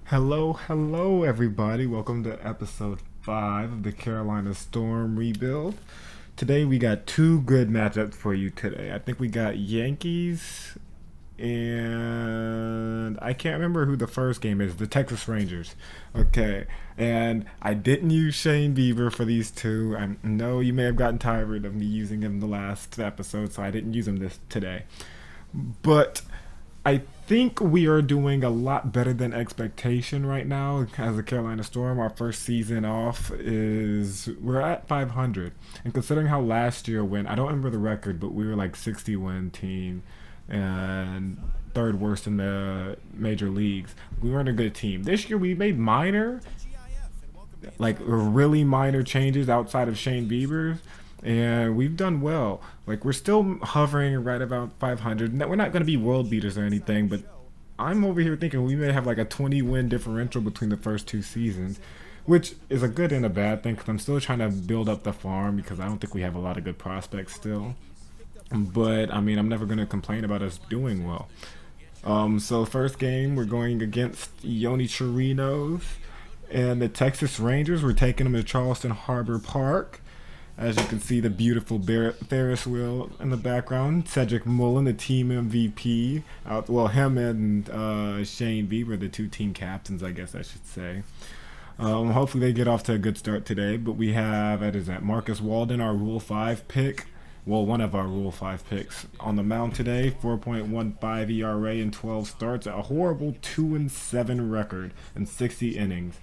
Hello, everybody. Welcome to episode 5 of the Carolina Storm rebuild. Today, we got two good matchups for you today. I think we got Yankees and I can't remember who the first game is. The Texas Rangers. Okay, and I didn't use Shane Bieber for these two. I know you may have gotten tired of me using him the last episode, so I didn't use him this today. But I think we are doing a lot better than expectation right now as a Carolina Storm. Our first season off is we're at 500, and considering how last year went, I don't remember the record, but we were like 60-win team and third worst in the major leagues. We weren't a good team. This year we made really minor changes outside of Shane Bieber's, and we've done well. Like we're still hovering right about 500. We're not going to be world beaters or anything, but I'm over here thinking we may have like a 20 win differential between the first two seasons, which is a good and a bad thing because I'm still trying to build up the farm because I don't think we have a lot of good prospects still. But I mean, I'm never going to complain about us doing well. So first game we're going against Yoni Chirinos and the Texas Rangers. We're taking them to Charleston Harbor Park. As you can see, the beautiful Ferris wheel in the background. Cedric Mullen, the team MVP. Him and Shane Bieber, the two team captains, I guess I should say. Hopefully they get off to a good start today. But we have, what is that, Marcus Walden, our Rule 5 pick. Well, one of our Rule 5 picks on the mound today. 4.15 ERA in 12 starts. A horrible 2-7 record in 60 innings.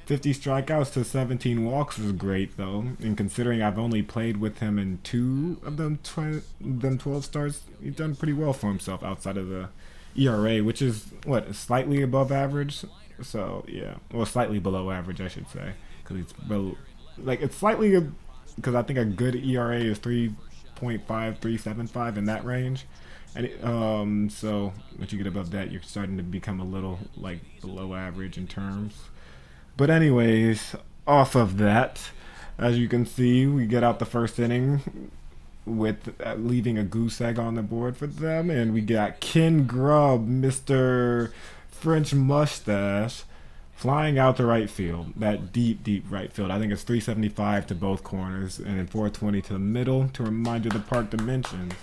50 strikeouts to 17 walks is great, though. And considering I've only played with him in two of them 12 starts, he's done pretty well for himself outside of the ERA, which is, slightly above average? So, yeah. Well, slightly below average, I should say. Because it's slightly, because I think a good ERA is 3.5, 3.75 in that range. And so once you get above that, you're starting to become a little, below average in terms. But anyways, off of that, as you can see, we get out the first inning with leaving a goose egg on the board for them, and we got Ken Grubb, Mr. French Mustache, flying out to right field. That deep right field. I think it's 375 to both corners and then 420 to the middle to remind you of the park dimensions.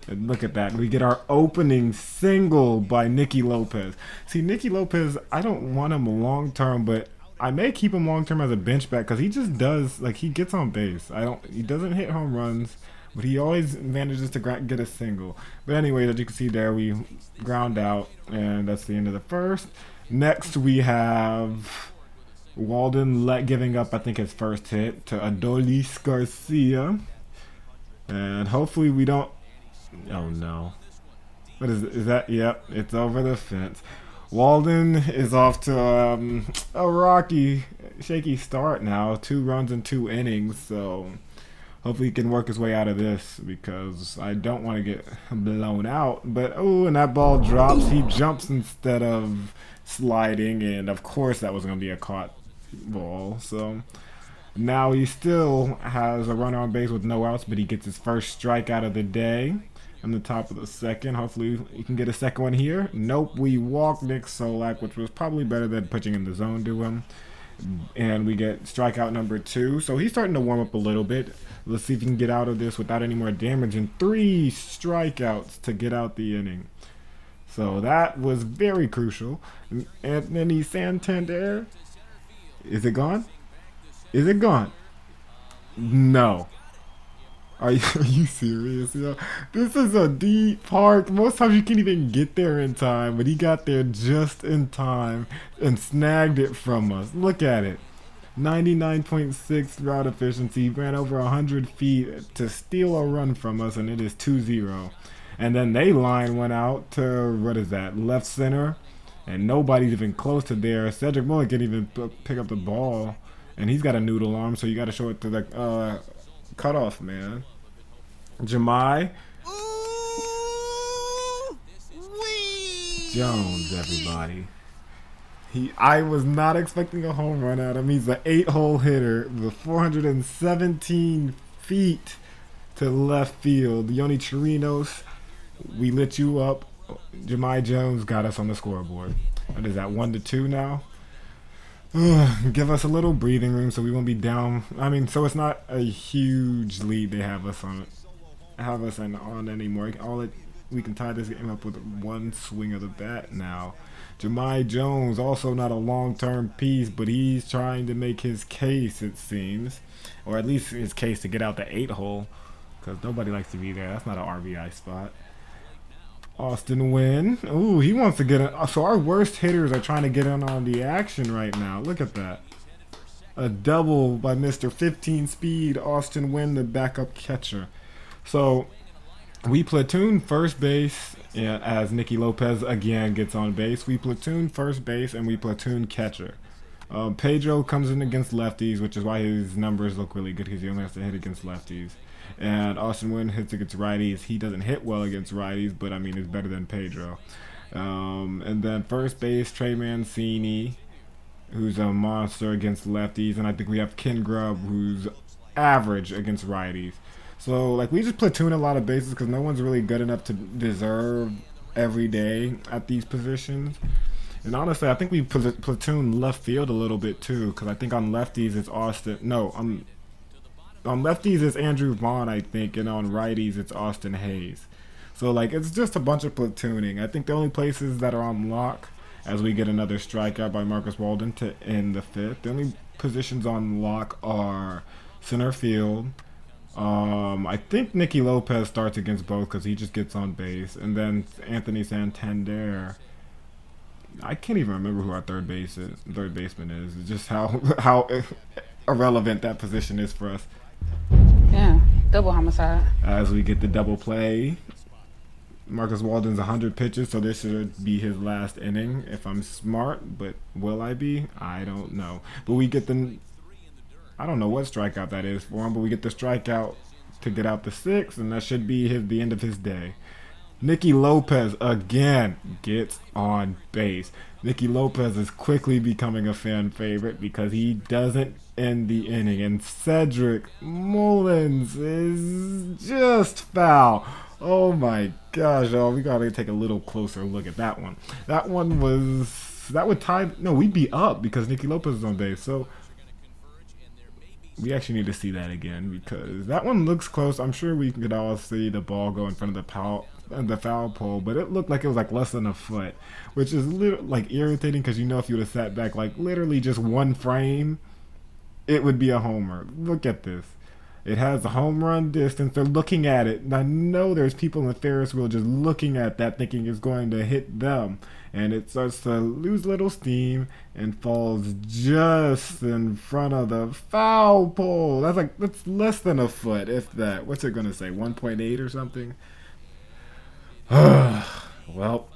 And look at that. We get our opening single by Nicky Lopez. See, Nicky Lopez, I don't want him long term, but I may keep him long term as a bench bat because he just does, he gets on base. He doesn't hit home runs, but he always manages to get a single. But anyway, as you can see there, we ground out, and that's the end of the first. Next, we have Walden giving up, I think, his first hit to Adolis Garcia. And hopefully we don't. Oh no. What is that? Yep, it's over the fence. Walden is off to a rocky, shaky start now. 2 runs in 2 innings, so hopefully he can work his way out of this because I don't want to get blown out. But, and that ball drops. He jumps instead of sliding, and of course that was going to be a caught ball. So now he still has a runner on base with no outs, but he gets his first strikeout of the day on the top of the second. Hopefully he can get a second one here. Nope, we walk Nick Solak, which was probably better than pitching in the zone to him. And we get strikeout number 2. So he's starting to warm up a little bit. Let's see if he can get out of this without any more damage. And 3 strikeouts to get out the inning. So that was very crucial. Anthony Santander. Is it gone? Is it gone? No. Are you serious? This is a deep park. Most times you can't even get there in time, but he got there just in time and snagged it from us. Look at it. 99.6 route efficiency. Ran over 100 feet to steal a run from us, and it is 2-0. And then they line one out to, left center. And nobody's even close to there. Cedric Mullen can't even pick up the ball. And he's got a noodle arm, so you got to show it to the cutoff man. Jamai Jones, everybody. I was not expecting a home run out of him. He's an 8-hole hitter with 417 feet to left field. Yoni Chirinos, we lit you up. Jamai Jones got us on the scoreboard. What is that, 1-2 now? Give us a little breathing room so we won't be down. I mean, so it's not a huge lead they have us on anymore. We can tie this game up with one swing of the bat now. Jamai Jones, also not a long-term piece, but he's trying to make his case, it seems, or at least his case to get out the 8-hole, because nobody likes to be there. That's not an RBI spot. Austin Wynn. Ooh, he wants to get in. So our worst hitters are trying to get in on the action right now. Look at that. A double by Mr. 15 speed Austin Wynn, the backup catcher. So we platoon first base, yeah, as Nicky Lopez again gets on base. We platoon first base and we platoon catcher. Pedro comes in against lefties, which is why his numbers look really good because he only has to hit against lefties. And Austin Wynn hits against righties. He doesn't hit well against righties, but I mean, it's better than Pedro. And then first base, Trey Mancini, who's a monster against lefties. And I think we have Ken Grubb, who's average against righties. So, like, we just platoon a lot of bases because no one's really good enough to deserve every day at these positions. And honestly, I think we platoon left field a little bit too, because I think on lefties it's Austin. No, on lefties it's Andrew Vaughn, I think, and on righties it's Austin Hayes. So like it's just a bunch of platooning. I think the only places that are on lock, as we get another strikeout by Marcus Walden to end the fifth, the only positions on lock are center field. I think Nicky Lopez starts against both because he just gets on base, and then Anthony Santander. I can't even remember who our third baseman is. It's just how irrelevant that position is for us. Yeah, double homicide. As we get the double play, Marcus Walden's 100 pitches, so this should be his last inning if I'm smart. But will I be? I don't know. But we get I don't know what strikeout that is for him, but we get the strikeout to get out the sixth, and that should be the end of his day. Nicky Lopez again gets on base. Nicky Lopez is quickly becoming a fan favorite because he doesn't end the inning. And Cedric Mullins is just foul. Oh my gosh, we gotta take a little closer look at that one. That would tie. No, we'd be up because Nicky Lopez is on base. So we actually need to see that again because that one looks close. I'm sure we could all see the ball go in front of the foul pole, but it looked like it was like less than a foot, which is like irritating because if you would have sat back like literally just one frame, it would be a homer. Look at this. It has a home run distance. They're looking at it. And I know there's people in the Ferris wheel just looking at that thinking it's going to hit them. And it starts to lose little steam and falls just in front of the foul pole. That's less than a foot, if that. What's it going to say, 1.8 or something? Well,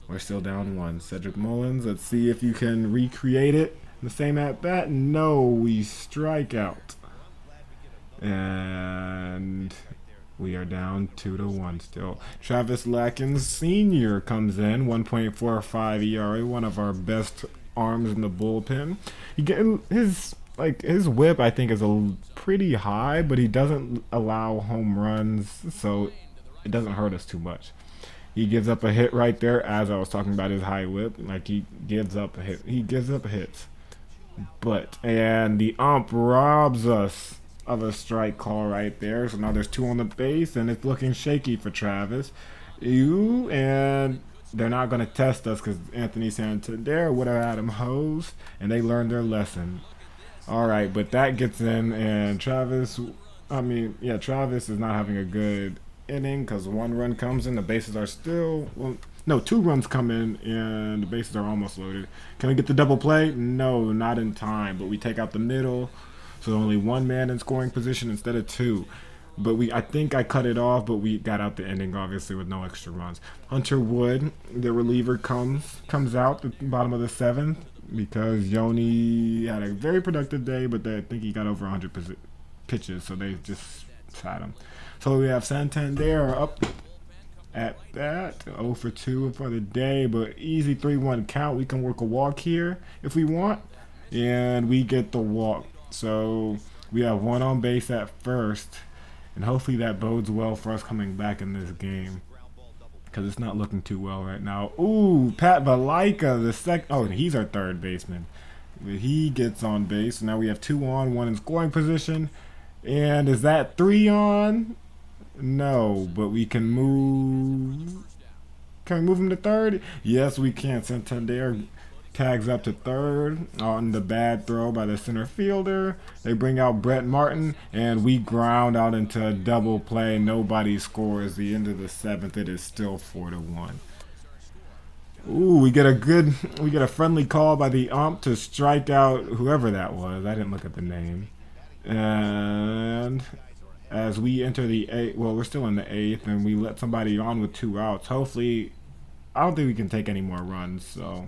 we're still down one. Cedric Mullins, let's see if you can recreate it. The same at bat. No, we strike out. And we are down 2-1 still. Travis Lackins Sr. comes in, 1.45 ERA, one of our best arms in the bullpen. His whip I think is pretty high, but he doesn't allow home runs, so it doesn't hurt us too much. He gives up a hit right there, as I was talking about his high whip. Like he gives up a hit. He gives up hits. And the ump robs us of a strike call right there. So now there's two on the base, and it's looking shaky for Travis. And they're not going to test us because Anthony Santander would have had him hosed, and they learned their lesson. All right, but that gets in, and Travis is not having a good inning because one run comes in, the bases are still, two runs come in, and the bases are almost loaded. Can we get the double play? No, not in time, but we take out the middle. So only one man in scoring position instead of two. But I think I cut it off, but we got out the ending, obviously, with no extra runs. Hunter Wood, the reliever, comes out at the bottom of the seventh because Yoni had a very productive day, but I think he got over 100 pitches, so they just sat him. So we have Santander up at that, 0 for 2 for the day, but easy 3-1 count. We can work a walk here if we want, and we get the walk. So we have one on base at first, and hopefully that bodes well for us coming back in this game. because it's not looking too well right now. Ooh, Pat Valaika, the second. Oh, he's our third baseman. He gets on base. Now we have 2 on, 1 in scoring position. And is that 3 on? No, but we can move. Can we move him to third? Yes, we can. Santander tags up to third on the bad throw by the center fielder. They bring out Brett Martin, and we ground out into a double play. Nobody scores. The end of the 7th. It is still 4-1. Ooh, we get a friendly call by the ump to strike out whoever that was. I didn't look at the name. And as we enter the 8th, well, we're still in the 8th, and we let somebody on with 2 outs. Hopefully, I don't think we can take any more runs, so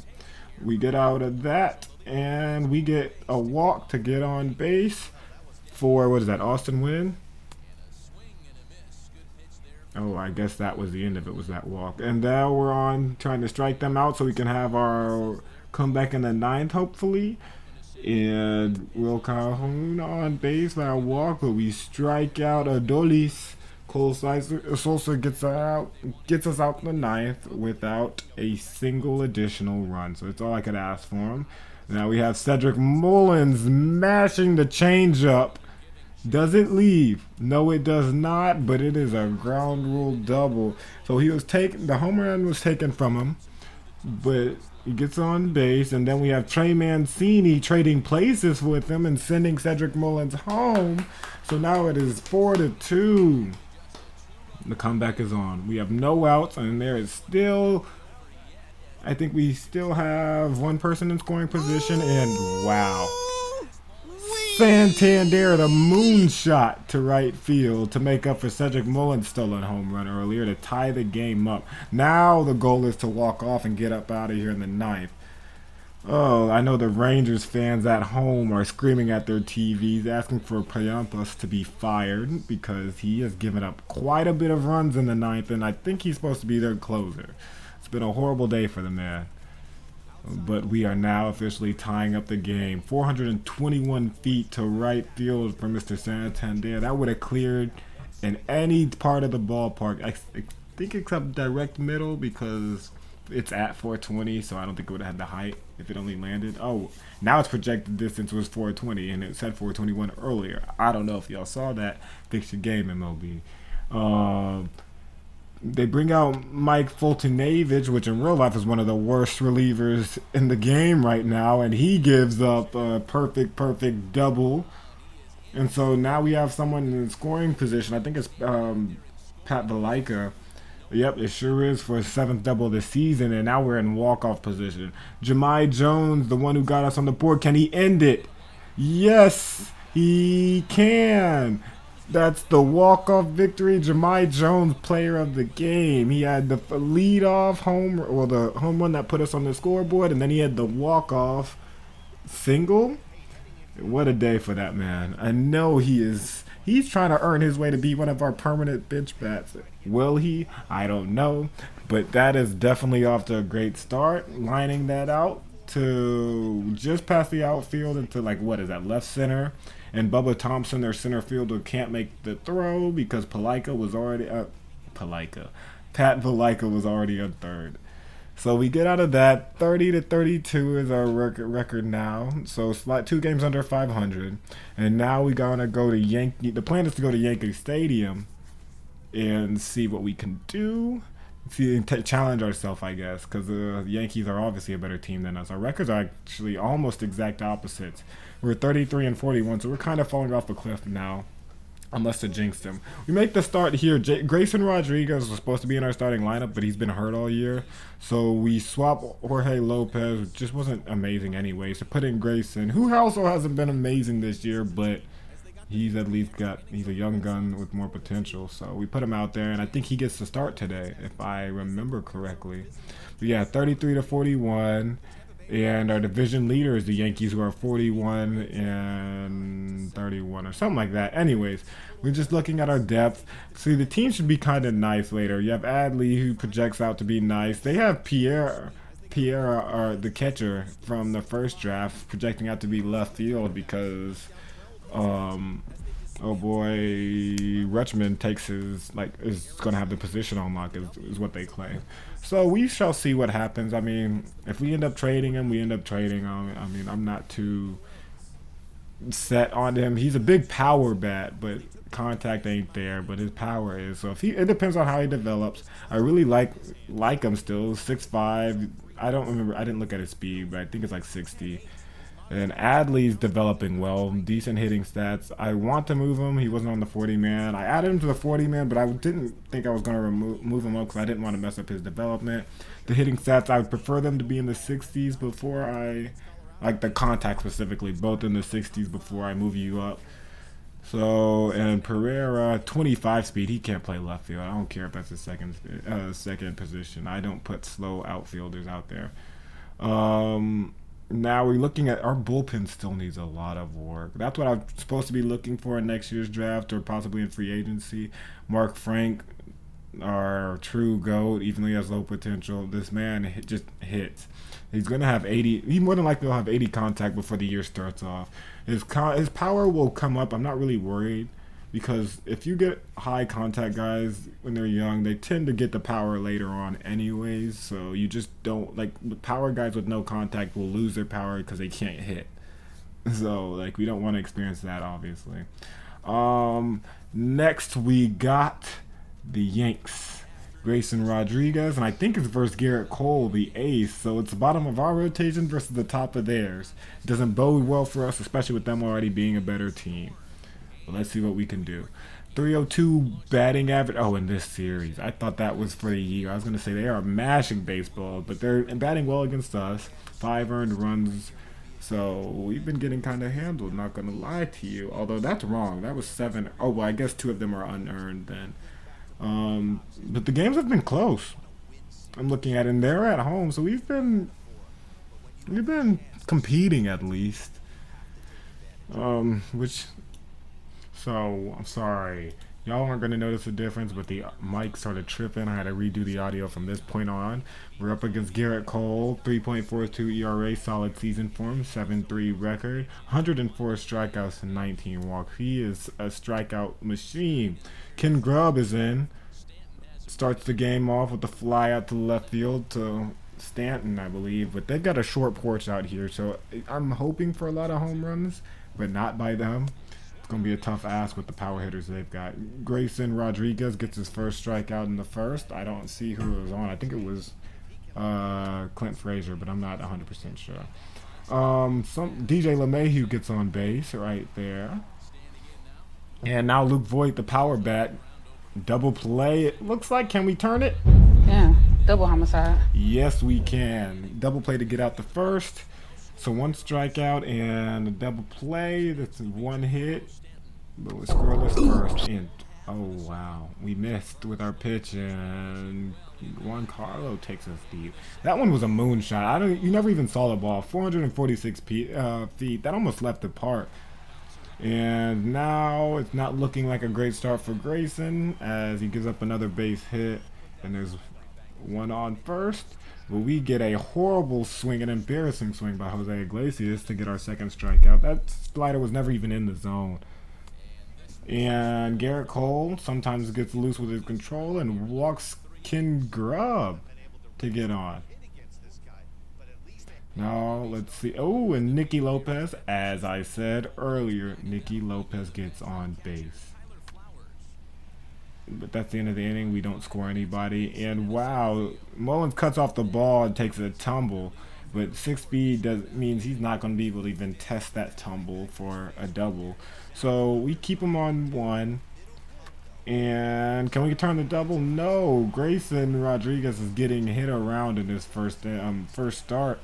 we get out of that, and we get a walk to get on base for, what is that, Austin Wynn? Oh, I guess that was the end of it, was that walk. And now we're on trying to strike them out so we can have our comeback in the 9th, hopefully. And Will Calhoun on base by a walk, but we strike out Adolis. Cole Sosa gets us out in the 9th without a single additional run. So that's all I could ask for him. Now we have Cedric Mullins mashing the changeup. Does it leave? No, it does not, but it is a ground rule double. So he was taken, the home run was taken from him, but he gets on base, and then we have Trey Mancini trading places with him and sending Cedric Mullins home. So now it is 4-2. The comeback is on. We have no outs, and there is still, I think we still have 1 person in scoring position, and wow. Santander, the moonshot to right field to make up for Cedric Mullins' stolen home run earlier to tie the game up. Now the goal is to walk off and get up out of here in the 9th. Oh, I know the Rangers fans at home are screaming at their TVs asking for Payampas to be fired because he has given up quite a bit of runs in the 9th, and I think he's supposed to be their closer. It's been a horrible day for the man. But we are now officially tying up the game. 421 feet to right field for Mr. Santander. That would have cleared in any part of the ballpark. I think except direct middle because it's at 420, so I don't think it would have had the height if it only landed. Oh, now its projected distance was 420, and it said 421 earlier. I don't know if y'all saw that. Fix your game, MLB. They bring out Mike Fultonavich, which in real life is one of the worst relievers in the game right now, and he gives up a perfect double. And so now we have someone in scoring position. I think it's Pat Valaika. Yep, it sure is, for his 7th double of the season, and now we're in walk-off position. Jamai Jones, the one who got us on the board, can he end it? Yes, he can. That's the walk-off victory. Jamai Jones, player of the game. He had the lead-off home, or the home run that put us on the scoreboard, and then he had the walk-off single. What a day for that man. I know he's trying to earn his way to be one of our permanent bench bats. Will he? I don't know. But that is definitely off to a great start. Lining that out to just past the outfield into, like, what is that, left center. And Bubba Thompson, their center fielder, can't make the throw because Pat Valaika was already on third. So we get out of that. 30-32 is our record now. So it's like 2 games under 500. And now we gonna go to Yankee. The plan is to go to Yankee Stadium and see what we can do. Challenge ourselves, I guess, because the Yankees are obviously a better team than us. Our records are actually almost exact opposites. We're 33-41, so we're kind of falling off a cliff now. I must have jinxed him. We make the start here. Grayson Rodriguez was supposed to be in our starting lineup, but he's been hurt all year. So we swap Jorge Lopez, which just wasn't amazing anyway. So put in Grayson, who also hasn't been amazing this year, but he's at least he's a young gun with more potential. So we put him out there, and I think he gets to start today, if I remember correctly. But yeah, 33-41. And our division leader is the Yankees, who are 41-31 or something like that. Anyways, we're just looking at our depth. See, the team should be kind of nice later. You have Adley, who projects out to be nice. They have Pierre, the catcher from the first draft, projecting out to be left field because Oh boy, Rutschman takes his is gonna have the position on lock is what they claim. So we shall see what happens. I mean, if we end up trading him, we end up trading him. I mean, I'm not too set on him. He's a big power bat, but contact ain't there. But his power is. So if he, it depends on how he develops. I really like him still. 6'5". I don't remember. I didn't look at his speed, but I think it's like 60. And Adley's developing well, decent hitting stats. I want to move him. He wasn't on the 40 man. I added him to the 40 man, but I didn't think I was going to move him up because I didn't want to mess up his development. The hitting stats, I would prefer them to be in the 60s before I, like the contact specifically, both in the 60s before I move you up. So, and Pereira, 25 speed. He can't play left field. I don't care if that's his second position. I don't put slow outfielders out there. Now we're looking at our bullpen still needs a lot of work. That's what I'm supposed to be looking for in next year's draft or possibly in free agency. Mark Frank, our true GOAT, even though he has low potential, this man just hits. He's going to have 80. He more than likely will have 80 contact before the year starts off. His power will come up. I'm not really worried because if you get high contact guys when they're young, they tend to get the power later on anyways. So you just don't like the power guys with no contact will lose their power because they can't hit. So like we don't want to experience that obviously. Next we got the Yanks. Grayson Rodriguez, and I think it's versus Garrett Cole, the ace. So it's the bottom of our rotation versus the top of theirs. It doesn't bode well for us, especially with them already being a better team. But let's see what we can do. 302 batting average. Oh, in this series. I thought that was for the year. I was going to say they are mashing baseball, but they're batting well against us. 5 earned runs. So we've been getting kind of handled, not going to lie to you. Although that's wrong. That was 7. Oh, well, I guess 2 of them are unearned then. But the games have been close. I'm looking at it, and they're at home, so we've been competing at least. Which so I'm sorry, y'all aren't gonna notice a difference, but the mic started tripping. I had to redo the audio from this point on. We're up against Garrett Cole, 3.42 ERA, solid season form, 7.3 record, 104 strikeouts and 19 walks. He is a strikeout machine. Ken Grubb is in. Starts the game off with a fly out to left field to Stanton, I believe. But they've got a short porch out here, so I'm hoping for a lot of home runs, but not by them. It's going to be a tough ask with the power hitters they've got. Grayson Rodriguez gets his first strikeout in the first. I don't see who it was on. I think it was Clint Frazier, but I'm not 100% sure. Some DJ LeMahieu gets on base right there. And now Luke Voigt, the power bat, double play. It looks like. Can we turn it? Yeah, double homicide. Yes, we can. Double play to get out the first. So 1 strikeout and a double play. That's 1 hit. But we're scoreless first. And oh wow, we missed with our pitch, and Juan Carlo takes us deep. That one was a moonshot. You never even saw the ball. 446 feet. That almost left the park. And now it's not looking like a great start for Grayson as he gives up another base hit. And there's 1 on first. But we get a horrible swing, an embarrassing swing by Jose Iglesias to get our second strikeout. That slider was never even in the zone. And Garrett Cole sometimes gets loose with his control and walks Ken Grubb to get on. Now, let's see. Oh, and Nicky Lopez, as I said earlier, Nicky Lopez gets on base. But that's the end of the inning. We don't score anybody. And wow, Mullins cuts off the ball and takes a tumble. But 6 speed means he's not going to be able to even test that tumble for a double. So we keep him on 1. And can we turn the double? No. Grayson Rodriguez is getting hit around in his first start.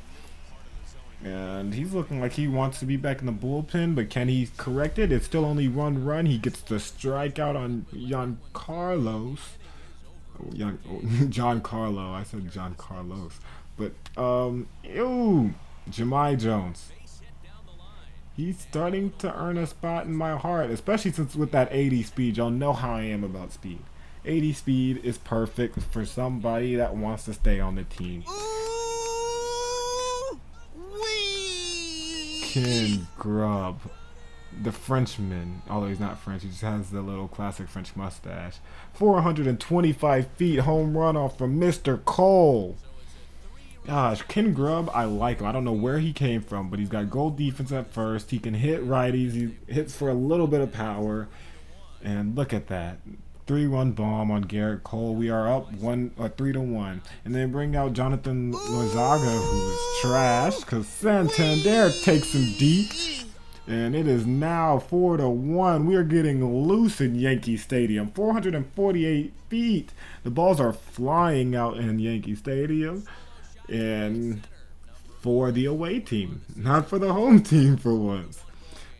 And he's looking like he wants to be back in the bullpen, but can he correct it? It's still only 1 run. He gets the strikeout on John Carlos. John Carlo. I said John Carlos. But, Jamai Jones. He's starting to earn a spot in my heart, especially since with that 80 speed. Y'all know how I am about speed. 80 speed is perfect for somebody that wants to stay on the team. Ken Grubb. the Frenchman, although he's not French, he just has the little classic French mustache. 425 feet home run off from Mr. Cole. Gosh, Ken Grubb, I like him. I don't know where he came from, but he's got gold defense at first. He can hit righties. He hits for a little bit of power. And look at that. 3-run bomb on Garrett Cole. We are up 3-1. And then bring out Jonathan Lozaga, who is trash, because Santander takes him deep. And it is now 4-1. We are getting loose in Yankee Stadium. 448 feet. The balls are flying out in Yankee Stadium. And for the away team, not for the home team for once.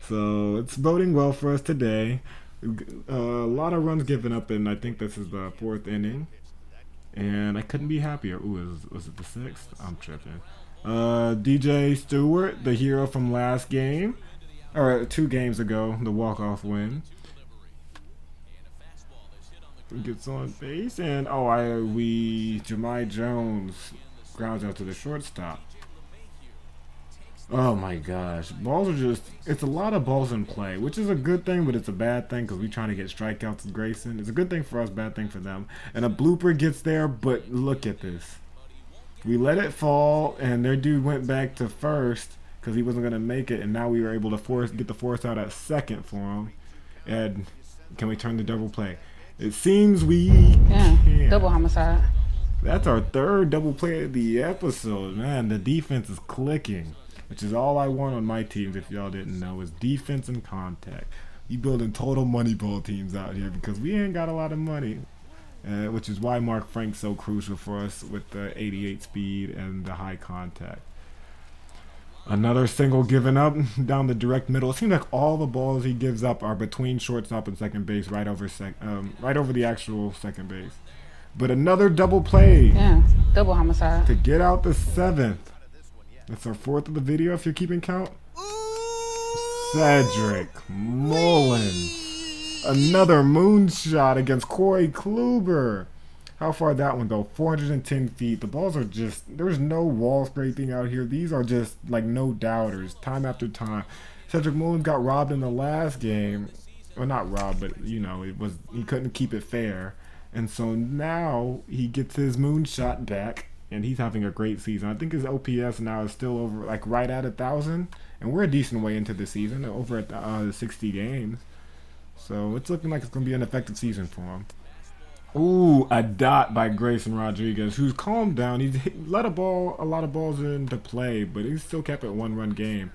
So it's boding well for us today. A lot of runs given up, and I think this is the 4th inning. And I couldn't be happier. Ooh, was it the 6th? I'm tripping. DJ Stewart, the hero from last game, or 2 games ago, the walk-off win. Gets on base, and Jamai Jones grounds out to the shortstop. Oh my gosh. Balls are it's a lot of balls in play, which is a good thing, but it's a bad thing because we're trying to get strikeouts with Grayson. It's a good thing for us, bad thing for them. And a blooper gets there, but look at this. We let it fall, and their dude went back to first because he wasn't going to make it, and now we were able to get the force out at second for him. And can we turn the double play? It seems we can. Double homicide. That's our 3rd double play of the episode. Man, the defense is clicking, which is all I want on my teams, if y'all didn't know, is defense and contact. We building total moneyball teams out here because we ain't got a lot of money, which is why Mark Frank's so crucial for us with the 88 speed and the high contact. Another single given up down the direct middle. It seems like all the balls he gives up are between shortstop and second base, right over the actual second base. But another double play. Yeah, double homicide. To get out the 7th. That's our 4th of the video if you're keeping count. Cedric Mullins. Another moonshot against Corey Kluber. How far that one go? 410 feet. The balls are there's no wall scraping out here. These are just like no doubters, time after time. Cedric Mullins got robbed in the last game. Well, not robbed, but he couldn't keep it fair. And so now he gets his moonshot back, and he's having a great season. I think his OPS now is still over, like right at 1,000, and we're a decent way into the season, over at 60 games. So it's looking like it's going to be an effective season for him. Ooh, a dot by Grayson Rodriguez, who's calmed down. He's let a lot of balls into play, but he's still kept it 1-run game.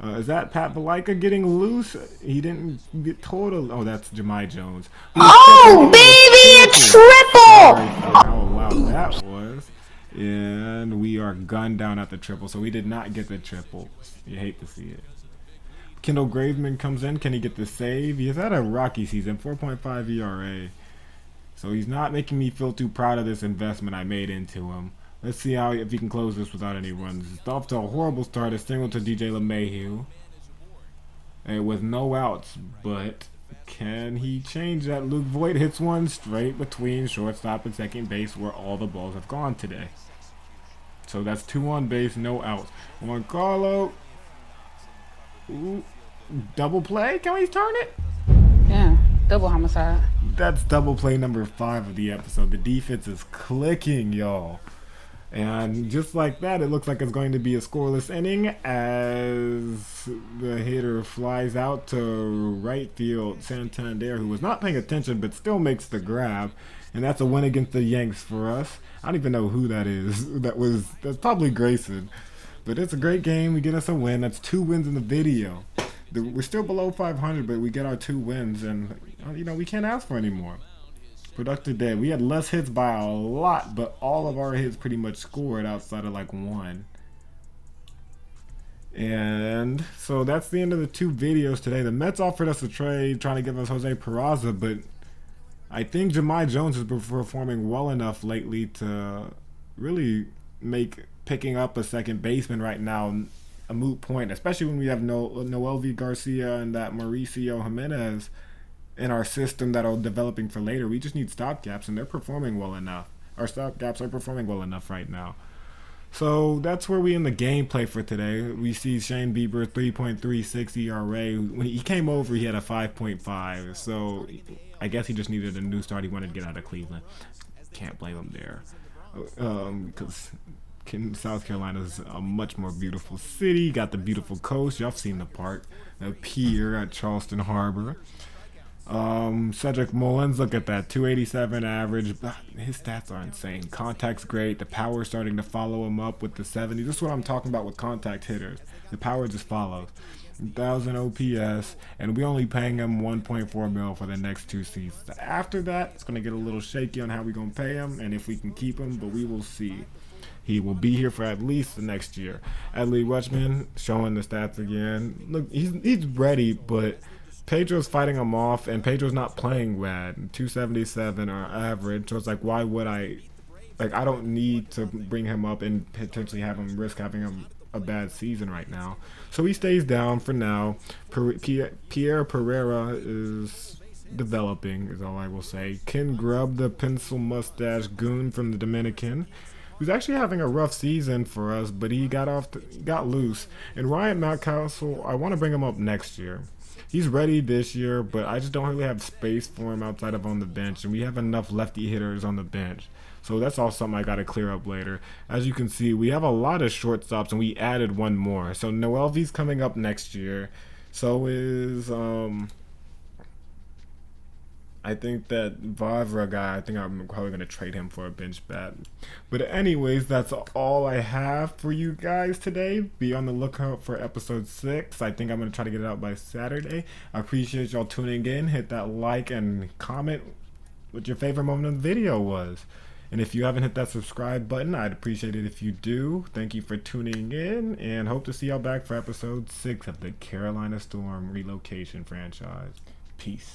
Is that Pat Valika getting loose? He didn't get total. Oh, that's Jamai Jones. Oh, baby, a triple! Sorry for how loud that was. And we are gunned down at the triple, so we did not get the triple. You hate to see it. Kendall Graveman comes in. Can he get the save? He's had a rocky season, 4.5 ERA. So he's not making me feel too proud of this investment I made into him. Let's see if he can close this without any runs. It's off to a horrible start. A single to DJ LeMahieu. And with no outs, but can he change that? Luke Voigt hits one straight between shortstop and second base where all the balls have gone today. So that's 2 on base, no outs. Juan Carlo. Ooh, double play? Can we turn it? Yeah, double homicide. That's double play number 5 of the episode. The defense is clicking, y'all. And just like that, it looks like it's going to be a scoreless inning as the hitter flies out to right field. Santander, who was not paying attention but still makes the grab. And that's a win against the Yanks for us. I don't even know who that is. That's probably Grayson. But it's a great game. We get us a win. That's 2 wins in the video. We're still below 500, but we get our 2 wins. And, we can't ask for any more. Productive day. We had less hits by a lot, but all of our hits pretty much scored outside of like 1. And so that's the end of the 2 videos today. The Mets offered us a trade trying to give us Jose Peraza, but I think Jamai Jones has been performing well enough lately to really make picking up a second baseman right now a moot point, especially when we have Noelvi Garcia and that Mauricio Jimenez in our system that are developing for later. We just need stopgaps, and they're performing well enough. Our stopgaps are performing well enough right now. So that's where we in the gameplay for today. We see Shane Bieber 3.36 ERA. When he came over, he had a 5.5. So I guess he just needed a new start. He wanted to get out of Cleveland. Can't blame him there, because South Carolina is a much more beautiful city. Got the beautiful coast. Y'all seen the park, the pier at Charleston Harbor. Cedric Mullins, look at that, 287 average. His stats are insane. Contact's great. The power starting to follow him up with the 70s. This is what I'm talking about with contact hitters. The power just follows. 1,000 OPS, and we only paying him 1.4 mil for the next 2 seasons. After that, it's gonna get a little shaky on how we gonna pay him and if we can keep him, but we will see. He will be here for at least the next year. Adley Rutschman showing the stats again. Look, he's ready, but Pedro's fighting him off, and Pedro's not playing bad. 277 are average, so it's like, why would I? Like, I don't need to bring him up and potentially have him risk having him a bad season right now. So he stays down for now. Pierre Pereira is developing, is all I will say. Ken Grubb, the pencil mustache goon from the Dominican, who's actually having a rough season for us, but he got loose. And Ryan Mountcastle, I want to bring him up next year. He's ready this year, but I just don't really have space for him outside of on the bench, and we have enough lefty hitters on the bench. So that's all something I got to clear up later. As you can see, we have a lot of shortstops, and we added one more. So Noelvi's coming up next year. So is I think that Vavra guy, I think I'm probably going to trade him for a bench bat. But anyways, that's all I have for you guys today. Be on the lookout for episode 6. I think I'm going to try to get it out by Saturday. I appreciate y'all tuning in. Hit that like and comment what your favorite moment of the video was. And if you haven't hit that subscribe button, I'd appreciate it if you do. Thank you for tuning in, and hope to see y'all back for episode 6 of the Carolina Storm Relocation franchise. Peace.